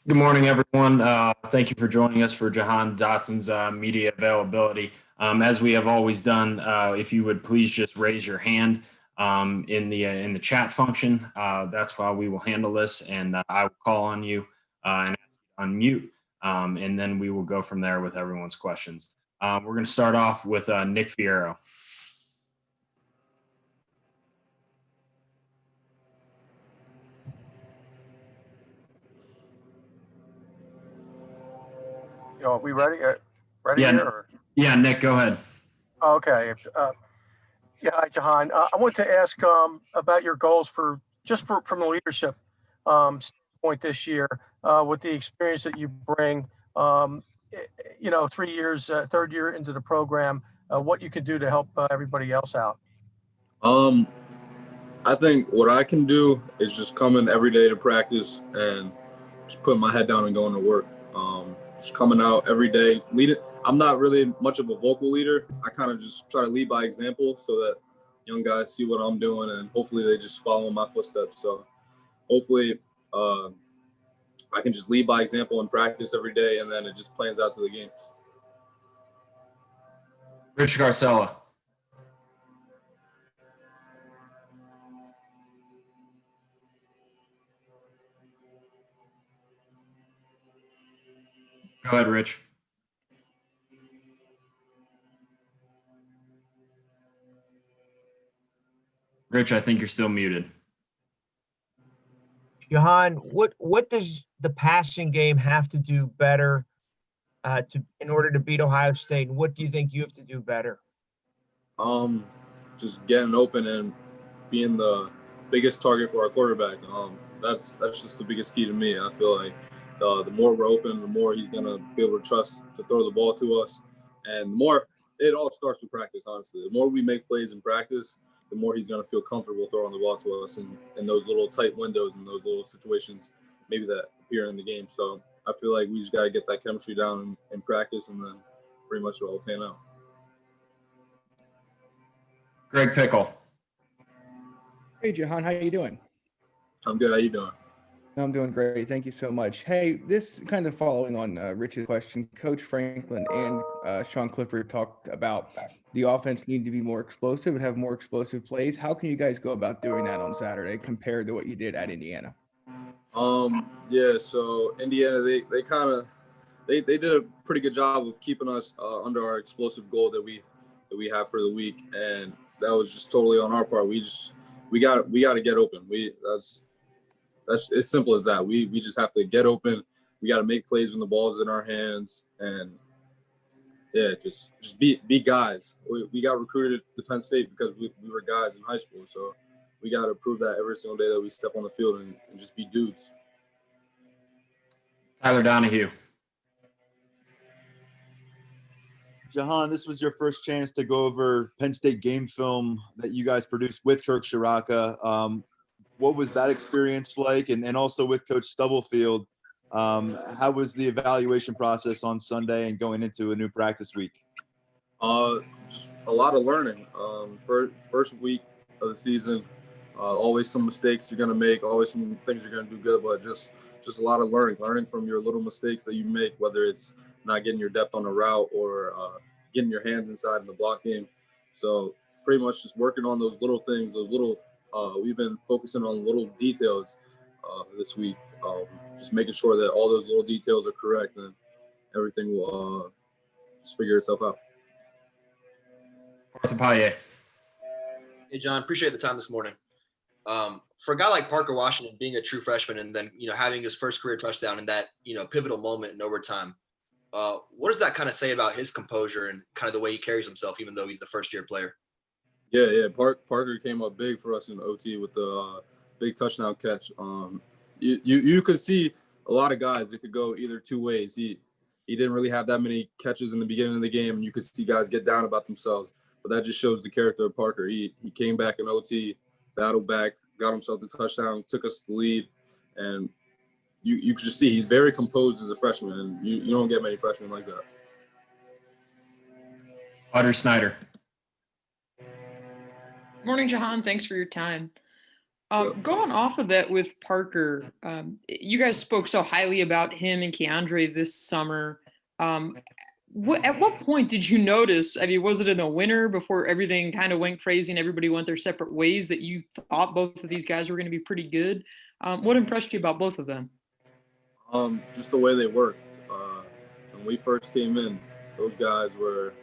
Good morning, everyone. Thank you for joining us for Jahan Dotson's media availability. As we have always done, if you would please just raise your hand in the chat function. That's how we will handle this, and I will call on you and ask you to unmute, and then we will go from there with everyone's questions. We're going to start off with Nick Fierro. Are we ready? Ready Yeah, here? Or? yeah, Nick, go ahead. Okay. Yeah, hi, Jahan. I want to ask about your goals from the leadership point this year with the experience that you bring. 3 years, third year into the program, what you can do to help everybody else out. I think what I can do is just come in every day to practice and just put my head down and going to work. Just coming out every day, leading. I'm not really much of a vocal leader. I kind of just try to lead by example so that young guys see what I'm doing and hopefully they just follow in my footsteps. So hopefully I can just lead by example in practice every day, and then it just plans out to the games. Rich Garcella. Go ahead, Rich. Rich, I think you're still muted. Jahan, what does the passing game have to do better in order to beat Ohio State? And what do you think you have to do better? Just getting open and being the biggest target for our quarterback. That's just the biggest key to me. I feel like the more we're open, the more he's gonna be able to trust to throw the ball to us, and the more it all starts with practice. Honestly, the more we make plays in practice, the more he's gonna feel comfortable throwing the ball to us in those little tight windows and those little situations, maybe that appear in the game. So I feel like we just gotta get that chemistry down in practice, and then pretty much it'll all pan out. Greg Pickle. Hey, Jahan, how you doing? I'm good. How you doing? I'm doing great. Thank you so much. Hey, this kind of following on Rich's question, Coach Franklin and Sean Clifford talked about the offense need to be more explosive and have more explosive plays. How can you guys go about doing that on Saturday compared to what you did at Indiana? Yeah, so Indiana, they did a pretty good job of keeping us under our explosive goal that we have for the week, and that was just totally on our part. We got to get open. That's as simple as that. We just have to get open. We got to make plays when the ball's in our hands, and yeah, just be guys. We got recruited to Penn State because we were guys in high school, so we got to prove that every single day that we step on the field and just be dudes. Tyler Donahue. Jahan, this was your first chance to go over Penn State game film that you guys produced with Kirk Shiraka. What was that experience like? And also with Coach Stubblefield, how was the evaluation process on Sunday and going into a new practice week? Just a lot of learning. First week of the season, always some mistakes you're going to make, always some things you're going to do good, but just a lot of learning from your little mistakes that you make, whether it's not getting your depth on a route or getting your hands inside in the block game. So pretty much just working on those little things, we've been focusing on little details this week, just making sure that all those little details are correct and everything will just figure itself out. Arthur Paye. Hey, John, appreciate the time this morning. For a guy like Parker Washington being a true freshman and then, having his first career touchdown in that, pivotal moment in overtime, what does that kind of say about his composure and kind of the way he carries himself, even though he's the first-year player? Yeah. Parker came up big for us in OT with the big touchdown catch. You could see a lot of guys. It could go either two ways. He didn't really have that many catches in the beginning of the game, and you could see guys get down about themselves. But that just shows the character of Parker. He came back in OT, battled back, got himself the touchdown, took us the lead, and you could just see he's very composed as a freshman, and you don't get many freshmen like that. Audrey Snyder. Morning, Jahan. Thanks for your time. Going off of that with Parker, you guys spoke so highly about him and Keandre this summer. At what point did you notice? I mean, was it in the winter before everything kind of went crazy and everybody went their separate ways that you thought both of these guys were going to be pretty good? What impressed you about both of them? Just the way they worked. When we first came in, those guys were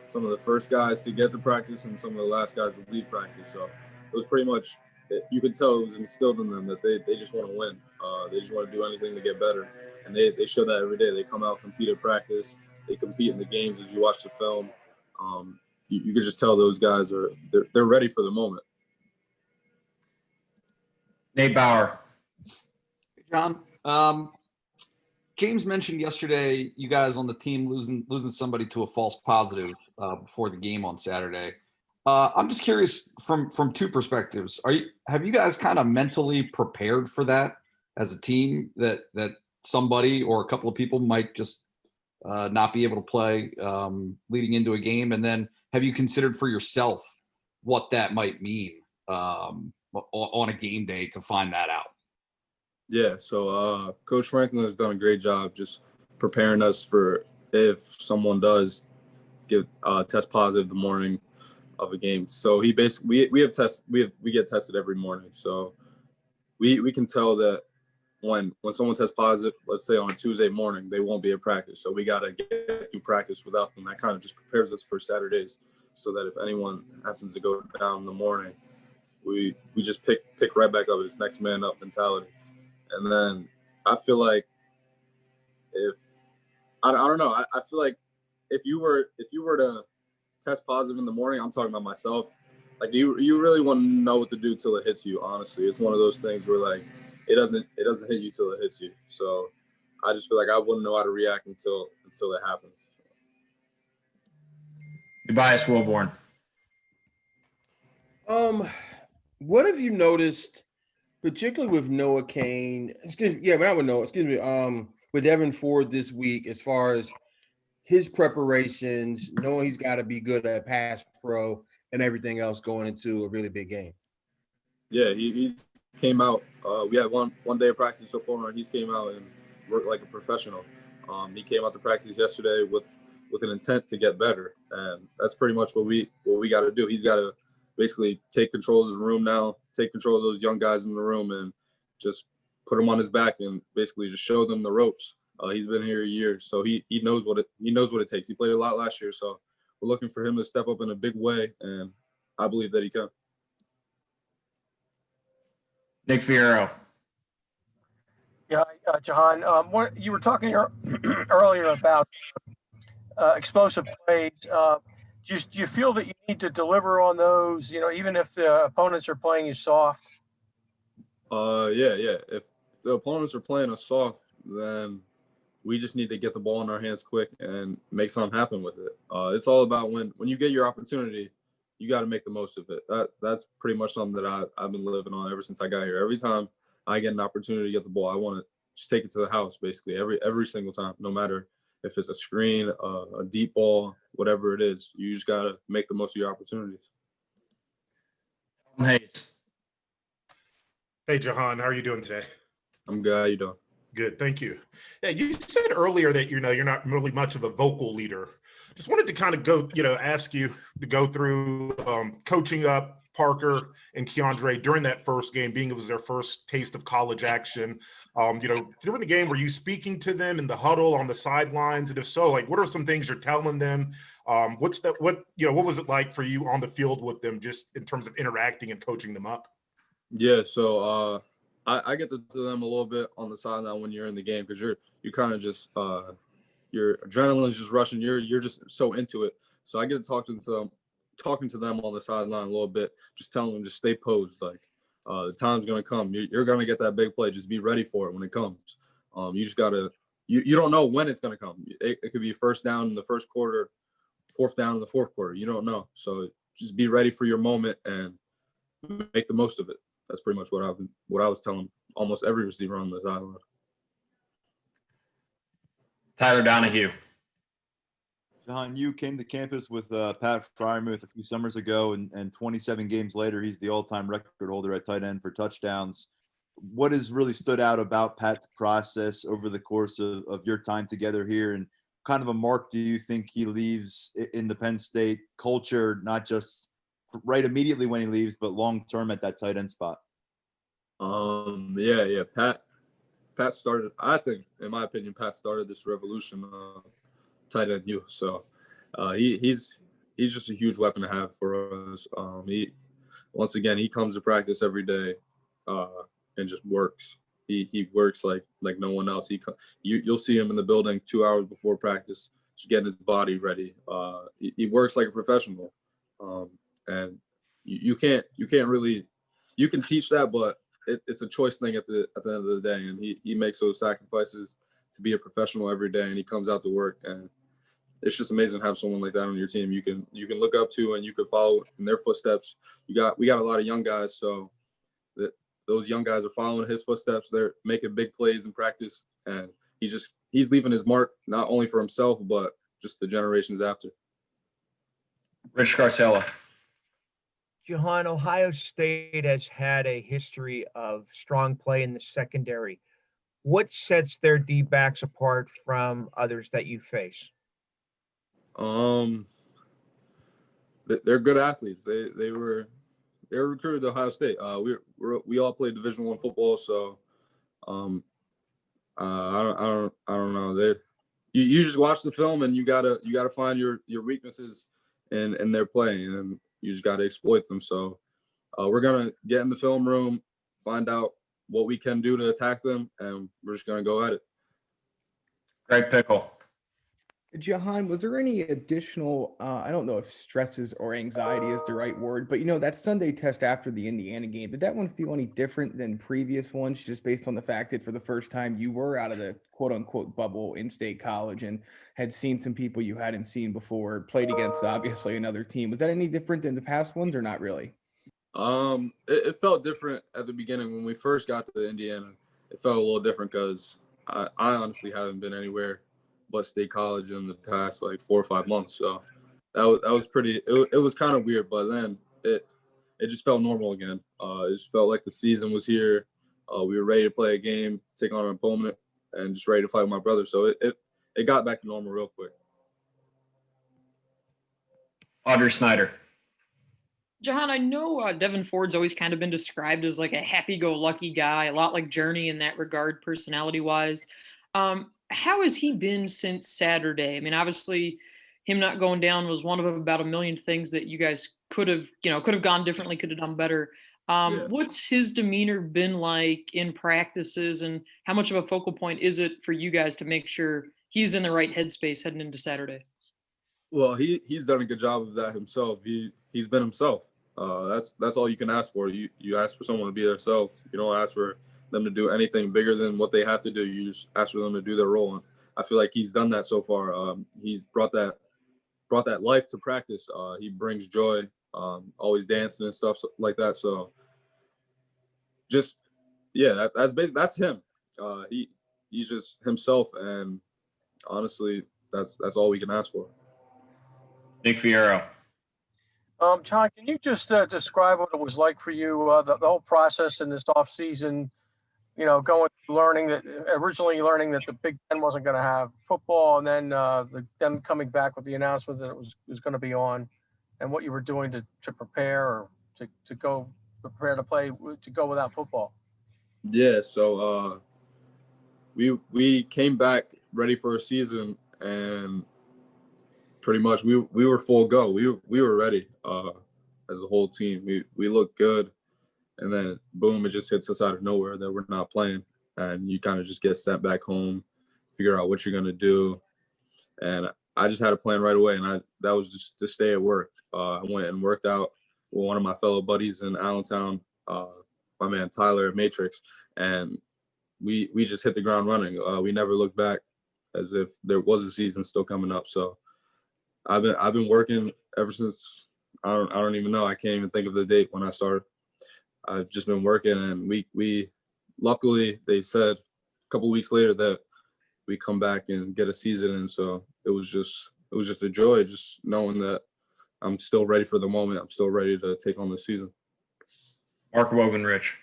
some of the first guys to get to practice and some of the last guys to leave practice. So it was pretty much, you could tell it was instilled in them that they just want to win. They just want to do anything to get better. And they show that every day. They come out, compete at practice. They compete in the games as you watch the film. You could just tell those guys they're ready for the moment. Nate Bauer. John, James mentioned yesterday you guys on the team losing somebody to a false positive before the game on Saturday. I'm just curious from two perspectives. Have you guys kind of mentally prepared for that as a team that somebody or a couple of people might just not be able to play leading into a game? And then have you considered for yourself what that might mean on a game day to find that out? Yeah, so Coach Franklin has done a great job just preparing us for if someone does get test positive the morning of a game. So he basically we get tested every morning. So we can tell that when someone tests positive, let's say on a Tuesday morning, they won't be at practice. So we got to get through practice without them. That kind of just prepares us for Saturdays so that if anyone happens to go down in the morning, we just pick right back up. It's next man up mentality. And then I feel like I don't know, I feel like if you were to test positive in the morning, I'm talking about myself, like you really want to know what to do till it hits you. Honestly, it's one of those things where like it doesn't hit you till it hits you. So I just feel like I wouldn't know how to react until it happens. Tobias Wilborn. What have you noticed, particularly with Noah Kane? Not with Noah. With Evan Ford this week, as far as his preparations, knowing he's got to be good at pass pro and everything else going into a really big game. Yeah, he came out. We had one day of practice so far, and he's came out and worked like a professional. He came out to practice yesterday with an intent to get better, and that's pretty much what we got to do. He's got to basically take control of the room now, take control of those young guys in the room, and just put them on his back and basically just show them the ropes. He's been here a year, so he knows what it takes. He played a lot last year, so we're looking for him to step up in a big way, and I believe that he can. Nick Fierro. Yeah, Jahan, what you were talking earlier about explosive plays. Do you feel that you need to deliver on those, even if the opponents are playing you soft? Yeah. If the opponents are playing us soft, then we just need to get the ball in our hands quick and make something happen with it. It's all about when you get your opportunity, you got to make the most of it. That's pretty much something that I've been living on ever since I got here. Every time I get an opportunity to get the ball, I want to just take it to the house, basically every single time, no matter if it's a screen, a deep ball, whatever it is. You just got to make the most of your opportunities. Hayes. Hey, Jahan, how are you doing today? I'm good. How you doing? Good, thank you. Yeah, you said earlier that you're not really much of a vocal leader. Just wanted to kind of ask you to go through coaching up Parker and Keandre during that first game, being it was their first taste of college action. During the game, were you speaking to them in the huddle on the sidelines? And if so, like, what are some things you're telling them? What was it like for you on the field with them, just in terms of interacting and coaching them up? Yeah, so I get to them a little bit on the sideline when you're in the game, because you kind of just your adrenaline is just rushing. You're just so into it. So I get to talking to them on the sideline a little bit, just telling them just stay posed. Like the time's gonna come. You're gonna get that big play. Just be ready for it when it comes. You just gotta. You don't know when it's gonna come. It could be first down in the first quarter, fourth down in the fourth quarter. You don't know. So just be ready for your moment and make the most of it. That's pretty much what I was telling almost every receiver on the sideline. Tyler Donahue. Jahan, you came to campus with Pat Fryermuth a few summers ago, and 27 games later, he's the all-time record holder at tight end for touchdowns. What has really stood out about Pat's process over the course of your time together here, and kind of a mark do you think he leaves in the Penn State culture, not just right immediately when he leaves, but long-term at that tight end spot? Yeah. Pat started, I think, in my opinion, Pat started this revolution, tight end youth. So he's just a huge weapon to have for us. Once again, he comes to practice every day and just works. He works like no one else. You'll see him in the building 2 hours before practice, just getting his body ready. He works like a professional, and you can't really, you can teach that, but it's a choice thing at the end of the day. And he makes those sacrifices to be a professional every day, and he comes out to work. And it's just amazing to have someone like that on your team. You can look up to and you can follow in their footsteps. We got a lot of young guys, so those young guys are following his footsteps. They're making big plays in practice, and he's leaving his mark not only for himself but just the generations after. Rich Scarcella. Jahan, Ohio State has had a history of strong play in the secondary. What sets their D-backs apart from others that you face? They're good athletes. They were recruited to Ohio State. We all played Division I football, so I don't know. You just watch the film and you gotta find your weaknesses in their play, and you just gotta exploit them. So we're gonna get in the film room, find out what we can do to attack them, and we're just gonna go at it. Greg Pickle. Jahan, was there any additional, I don't know if stresses or anxiety is the right word, but that Sunday test after the Indiana game, did that one feel any different than previous ones, just based on the fact that for the first time you were out of the quote unquote bubble in State College and had seen some people you hadn't seen before, played against obviously another team? Was that any different than the past ones or not really? It felt different at the beginning when we first got to Indiana. It felt a little different because I honestly haven't been anywhere but State College in the past like 4 or 5 months. So that was pretty. It was kind of weird, but then it just felt normal again. It just felt like the season was here. We were ready to play a game, take on an opponent, and just ready to fight with my brother. So it got back to normal real quick. Audrey Snyder. Jahan, I know Devin Ford's always kind of been described as like a happy-go-lucky guy, a lot like Journey in that regard, personality-wise. How has he been since Saturday? I mean, obviously, him not going down was one of about a million things that you guys could have gone differently, could have done better. Yeah. What's his demeanor been like in practices, and how much of a focal point is it for you guys to make sure he's in the right headspace heading into Saturday? Well, he's done a good job of that himself. He's been himself. That's all you can ask for. You ask for someone to be themselves. You don't ask for them to do anything bigger than what they have to do. You just ask for them to do their role. And I feel like he's done that so far. He's brought that life to practice. He brings joy, always dancing and stuff like that. So just, yeah, that's basically, that's him. He's just himself. And honestly, that's all we can ask for. Nick Fierro. John, can you just describe what it was like for you, the whole process in this off season? Learning that the Big Ten wasn't going to have football, and then them coming back with the announcement that it was going to be on, and what you were doing to prepare or to go prepare to play, to go without football. Yeah, so we came back ready for a season, and pretty much we were full go. We were ready as a whole team. We looked good. And then, boom, it just hits us out of nowhere that we're not playing. And you kind of just get sent back home, figure out what you're going to do. And I just had a plan right away, and that was just to stay at work. I went and worked out with one of my fellow buddies in Allentown, my man Tyler at Matrix, and we just hit the ground running. We never looked back as if there was a season still coming up. So I've been working ever since. I don't even know. I can't even think of the date when I started. I've just been working, and we luckily they said a couple weeks later that we come back and get a season, and so it was was just a joy, just knowing that I'm still ready for the moment. I'm still ready to take on the season. Mark Wogan Rich.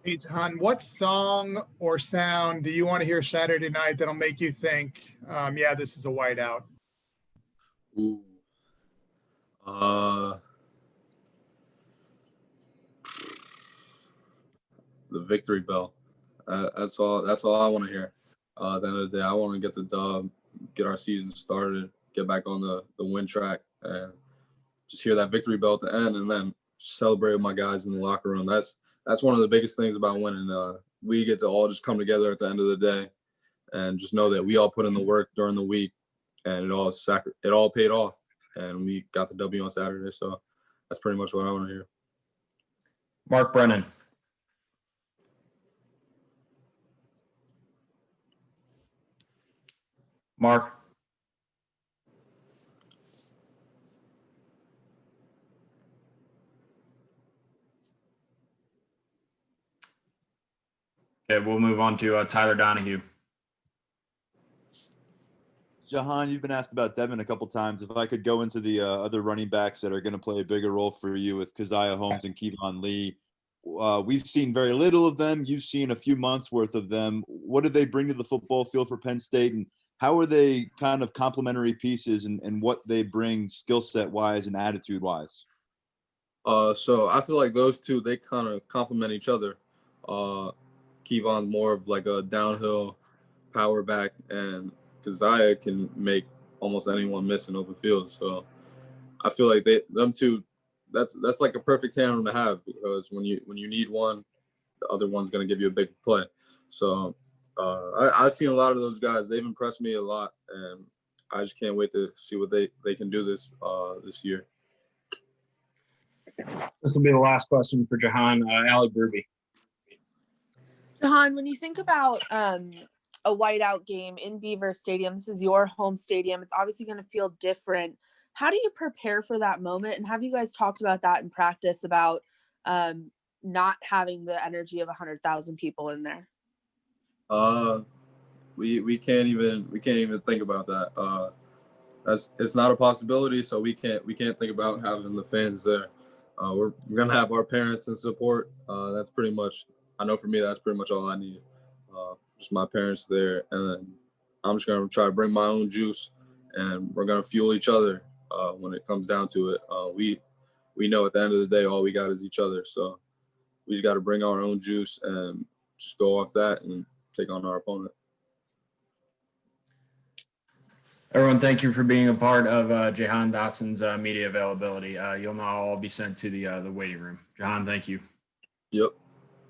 Hey, Jahan, what song or sound do you want to hear Saturday night that'll make you think, yeah, this is a whiteout? Ooh. The victory bell. That's all I want to hear. At the end of the day, I want to get the dub, get our season started, get back on the win track, and just hear that victory bell at the end, and then celebrate with my guys in the locker room. That's one of the biggest things about winning. We get to all just come together at the end of the day, and just know that we all put in the work during the week, and it all paid off, and we got the W on Saturday. So that's pretty much what I want to hear. Mark Brennan. Mark. Okay, we'll move on to Tyler Donahue. Jahan, you've been asked about Devin a couple times. If I could go into the other running backs that are going to play a bigger role for you with Keziah Holmes and Kevon Lee, we've seen very little of them. You've seen a few months worth of them. What do they bring to the football field for Penn State, and how are they kind of complementary pieces and what they bring skill set wise and attitude wise? So I feel like those two, they kind of complement each other. Kevon's more of like a downhill power back, and Keziah can make almost anyone miss in open field. So I feel like them two, that's like a perfect tandem to have, because when you need one, the other one's going to give you a big play. So I've seen a lot of those guys. They've impressed me a lot, and I just can't wait to see what they can do this year. This will be the last question for Jahan. Ali Bruby. Jahan, when you think about a whiteout game in Beaver Stadium, this is your home stadium. It's obviously going to feel different. How do you prepare for that moment? And have you guys talked about that in practice, about not having the energy of 100,000 people in there? We can't even think about that. It's not a possibility. So we can't think about having the fans there. We're gonna have our parents in support. That's pretty much, I know for me, that's pretty much all I need. Just my parents there, and then I'm just gonna try to bring my own juice, and we're gonna fuel each other when it comes down to it. We know at the end of the day, all we got is each other. So we just got to bring our own juice and just go off that and take on our opponent. Everyone, thank you for being a part of Jahan Dotson's media availability. You'll now all be sent to the waiting room. Jahan, thank you. Yep.